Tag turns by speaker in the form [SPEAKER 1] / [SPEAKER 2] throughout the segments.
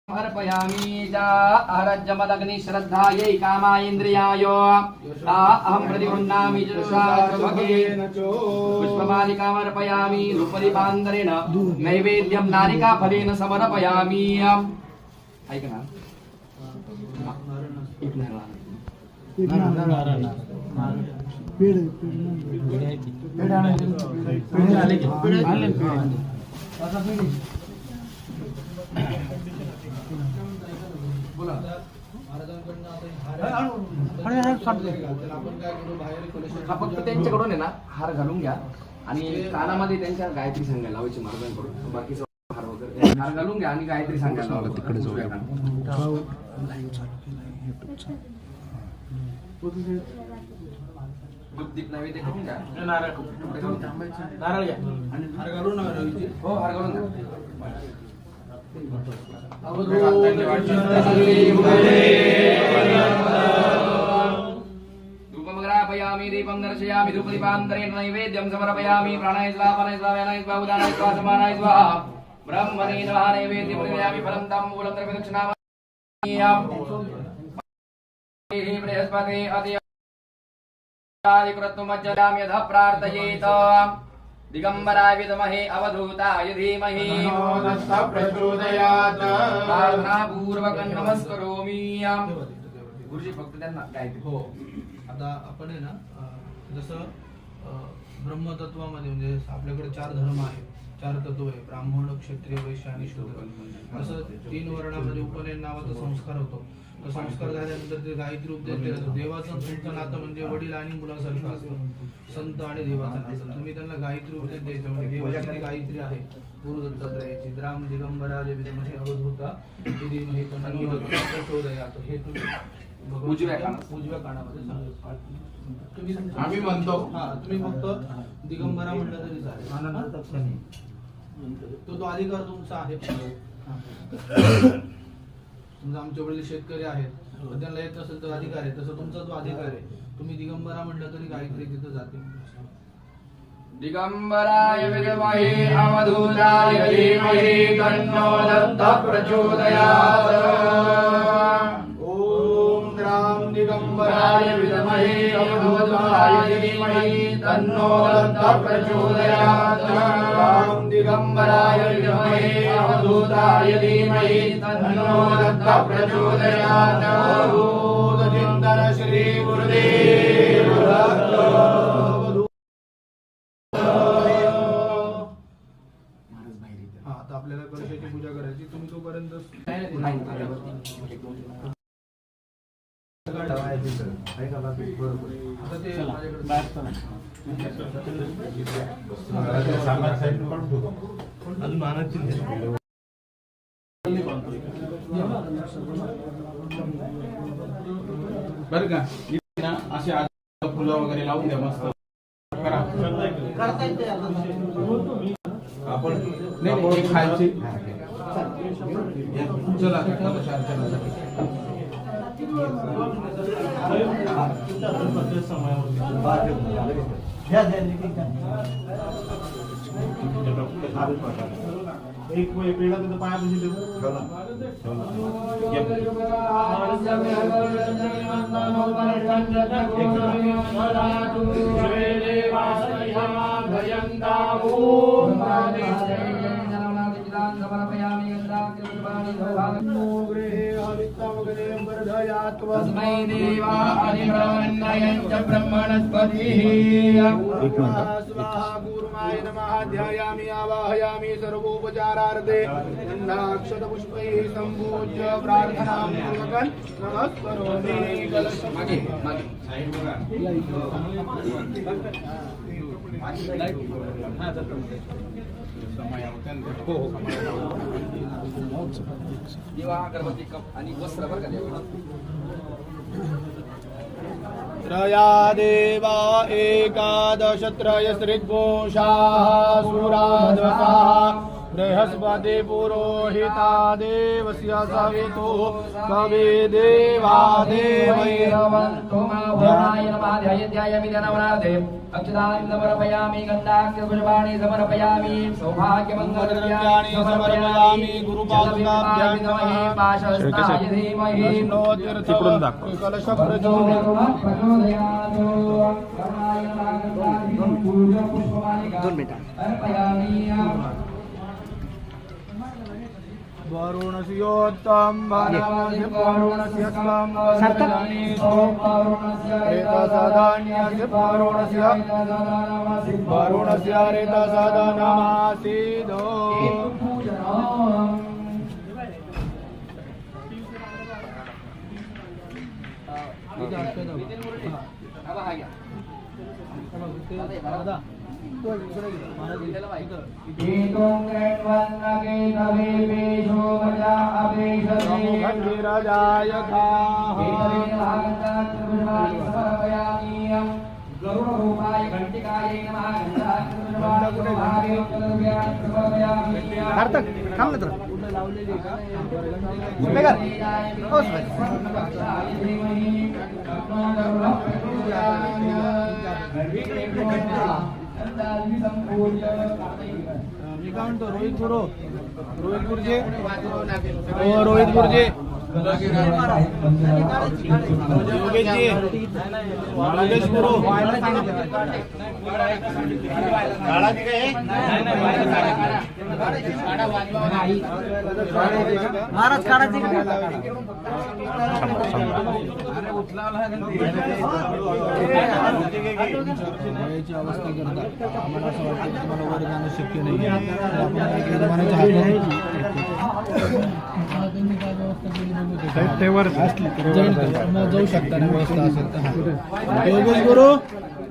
[SPEAKER 1] अर्पयामि चा अहरज्जमदग्नि श्रद्धायै कामायेन्द्रियाय अहं प्रतिगृह्णामि जुषाभगेन पुष्पमालिकामर्पयामि धूपदीपान्तरेण नैवेद्यं नारिकाफलेन समर्पयामि। ऐक ना फक्त त्यांच्याकडून आहे ना हार घालून घ्या आणि कानामध्ये त्यांच्या गायत्री सांगायला लावायची महाराजांकडून। बाकीचं हार वगैरे हार घालून घ्या आणि गायत्री सांगायला लावा। तिकडे जाऊया दीप नैवेद्य करून घ्या। नारळ घ्या आणि हार घालून हो हार घालून घ्या। धूपमग्रापयामि दीपं दर्शयामि धूपदीपान्तरेण नैवेद्यं समर्पयामि। प्राणाय स्वाहा प्राणाय स्वाहा व्यानाय स्वाहा उदानाय स्वाहा समानाय स्वाहा। ब्रह्मणे नमः नैवेद्यं प्रदयामि फलं ताम्बूलं द्रव्यदक्षिणामि। बृहस्पते अतियादिकृत्वमज्जलामि यतः प्रार्थयेत। दिगंबराय विद्महे अवधूताय धीमहि तन्नो प्रचोदयात्। प्रार्थनापूर्वकं नमस्करोमि। गुरुजी फक्त त्यांना गायत्री हो।
[SPEAKER 2] आता आपण आहे ना जसं ब्रह्मतत्वामध्ये म्हणजे आपल्याकडे 4 धर्म आहेत, 4 तत्व आहे, ब्राह्मण क्षत्रिय वैश्य आणि शूद्र। तसं 3 वर्णामध्ये उपनयन नावाचा संस्कार होतो। तो संस्कार झाल्यानंतर ते गायत्री उपदेश केला जातो। देवाचं तुमचं नातं म्हणजे वडील आणि मुलासारखं असतं, संत आणि देवाचं नातं। तुम्ही त्यांना गायत्री उपदेश द्यायचं म्हणजे देवाची गायत्री आहे गुरु दत्तात्रयाची। राम दिगंबराय विद्महे अवधूता धीमहि तन्नो प्रचोदयात्। हे तुम्ही
[SPEAKER 1] उजव्या
[SPEAKER 2] कानामध्ये सांगा। तुम्ही
[SPEAKER 1] आम्ही म्हणतो
[SPEAKER 2] तुम्ही फक्त दिगंबरा म्हटलं तरी चालेल। तो अधिकार तुमचा आहे। समजा आमचे वडील शेतकरी आहेत, त्यांना येत नसेल तर अधिकार आहे, तसं तुमचा तो अधिकार आहे। तुम्ही दिगंबरा म्हटलं तरी गायत्री तिथं जाते।
[SPEAKER 1] दिगंबराय विद्महे अवधूताय धीमहि तन्नो दत्तः प्रचोदयात्। ओम राम दिगंबराय विद्महे अवधूताय धीमहि तन्नो दत्तः प्रचोदयात्। राम दिगंबराय विद्महे अवधूताय धीमहि तन्नो दत्तः प्रचोदयात्। चिंतन श्री गुरुदेव दत्त।
[SPEAKER 2] आता आपल्याला कलशाची पूजा करायची। तुम्ही तोपर्यंत
[SPEAKER 3] बरं का असे फुलं वगैरे लावून द्या मस्त करा। आपण नाही खायची चला एक पेढा तिथं पायापाशी देऊ।
[SPEAKER 1] तस्मै देवादिब्रह्मण्यं च ब्रह्मणस्पतिः। स्वाहा गुरुमाय नमः। ध्यायामि आवाहयामि सर्वोपचारार्थे गन्धाक्षतपुष्पैः सम्पूज्य प्रार्थनां पूर्वकं नमस्करोमि। मागे मागे दिवा अगरबत्ती कप आणि वस्त्र बरं का देवा। त्रया देवा एकादश त्रयस्त्रिद्घोषाः सुराध्वसाः
[SPEAKER 2] बृहस्पति पुरोहिता देवस्य सवितो कवे देवा देवैरवन्तु
[SPEAKER 1] भवाय नमः ध्यायामि ध्यानवनादे अक्षतानि समर्पयामि गन्धाक्षपुष्पाणि समर्पयामि सौभाग्यमङ्गलद्रव्याणि समर्पयामि गुरुपादुकाभ्यां नमः पाशहस्ताय धीमहि
[SPEAKER 2] तिकडून दाखव कलश प्रज्वलित वरुणस्योत्तम वरुणस्य वरुणस्यत्तम रेतसदान्यस्य वरुणस्य रेतसदनमासीदो
[SPEAKER 1] गरुड़रूपाय घंटिकाय नमः
[SPEAKER 2] मी काय म्हणतो रोहित गुरु रोहित गुरुजी रोहित गुरुजी योगेशजी योगेश गुरु महाराज काढायची अवस्था करता आम्हाला असं वाटतं की तुम्हाला वर जाणं शक्य नाही जाऊ शकता ना व्यवस्था असेल तर योगेश गुरु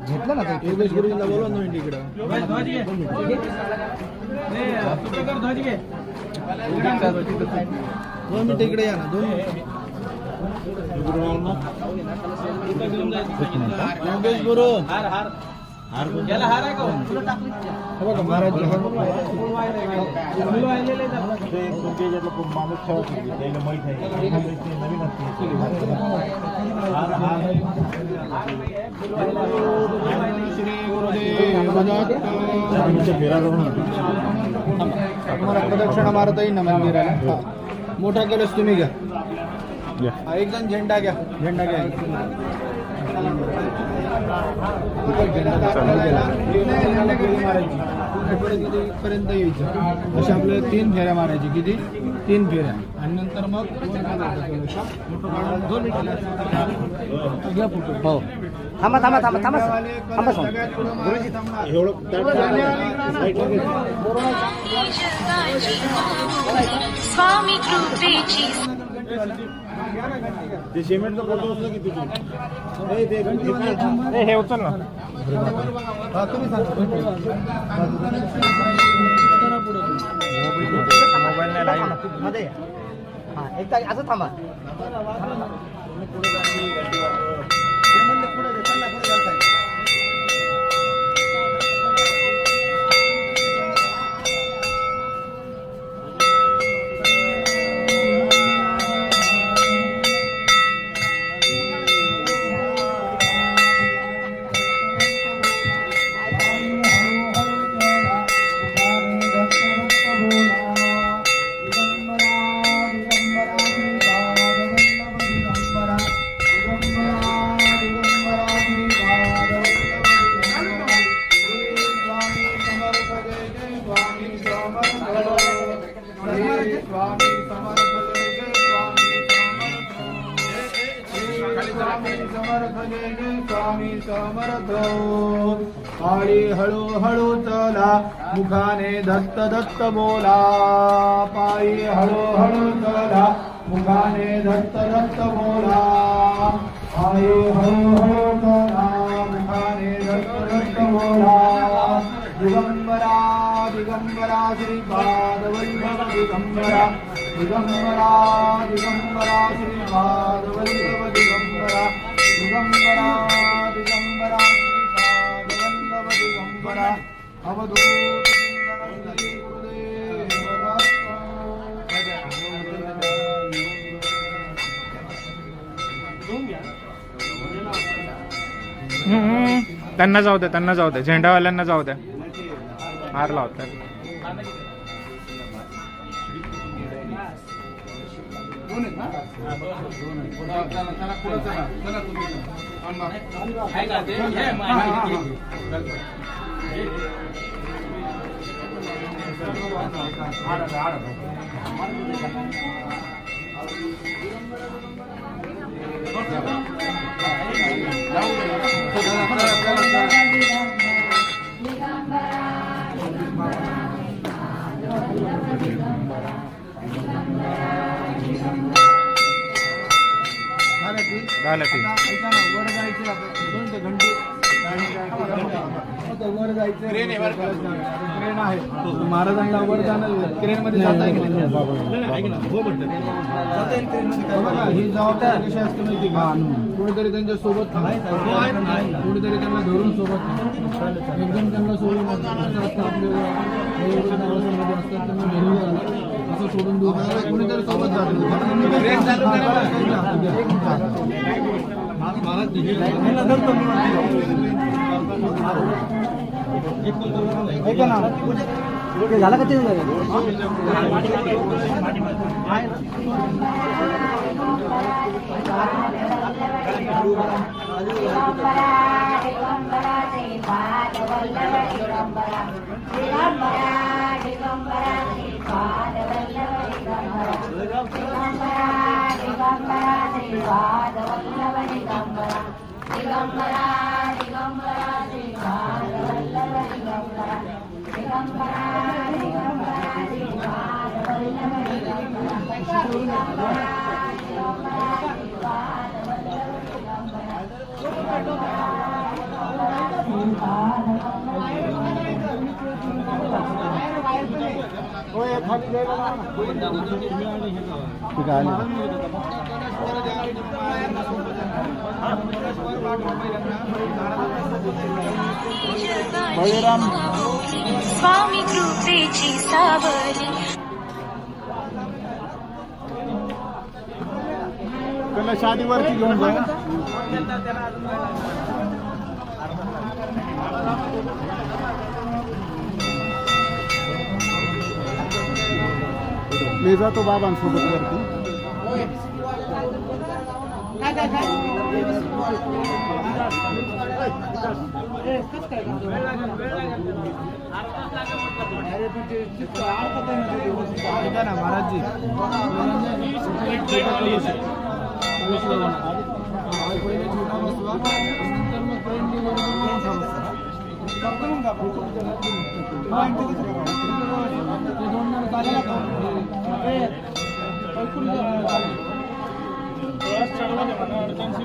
[SPEAKER 2] घेतलं ना योगेश गुरुजींना बोलवा ना इकडं 2 मिनिटं इकडे या ना 2 योगेश गुरु याला हार आहे का बघा महाराज तुम्हाला प्रदक्षिणा मारता येईल ना मंदिराला मोठा कलश तुम्ही घ्या एक जण झेंडा घ्या पर्यंत यायचं अशा आपल्याला 3 फेऱ्या मारायची किती 3 फेऱ्या आणि नंतर मग हो थांबा
[SPEAKER 4] स्वामी कृपेची
[SPEAKER 3] ते सिमेंटचा फोटो असला की तुझी
[SPEAKER 2] हे उचल ना तुम्ही मोबाईल नाही लाईव्ह मध्ये एकदा असं थांबा स्वामी समर्थ पायी हळूहळू चला मुखाने दत्त दत्त बोला पायी हळूहळू चला मुखाने दत्त दत्त बोला पायी हळूहळू चला मुखाने दत्त दत्त बोला दिगंबरा दिगंबरा श्रीपाद वल्लभ दिगंबरा दिगंबरा दिगंबरा श्रीपाद वल्लभ दिगंबरा दिगंबरा दिगंबरा श्रीपाद वल्लभ दिगंबरा अवधूत चिंतन श्री गुरुदेव
[SPEAKER 5] त्यांना जाऊ द्या, त्यांना जाऊ द्या, झेंडावाल्यांना जाऊ द्या. हार लावतात. झालं ते.
[SPEAKER 2] वर जायचं घंटी वर जायचं क्रेन आहे. महाराजांना वर जाणं क्रेन मध्ये जाता येईल. ही जबाबदारी कशी असते माहिती का? कोणीतरी त्यांच्या सोबत कोणीतरी त्यांना धरून सोबत एकदम त्यांना सोडून असं सोडून देऊ कोणीतरी सोबत जातो. झाला का ते
[SPEAKER 4] स्वामी कृपेची सावली.
[SPEAKER 3] त्याला शादीवरती घेऊन जा. मी जातो बाबांसोबत वरती.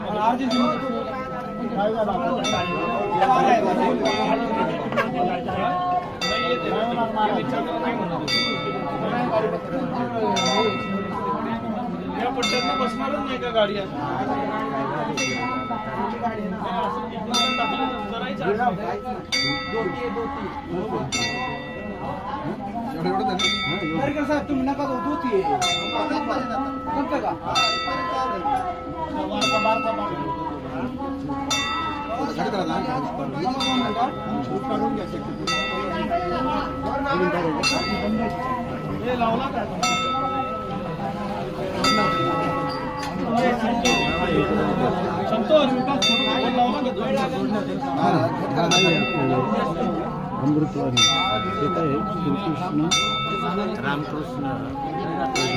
[SPEAKER 2] महाराजजी बसणारच नाही का गाडी? साहेब तुम्ही नका होती लावला का संतोष
[SPEAKER 3] अमृतवारी येत आहे श्रीकृष्ण रामकृष्ण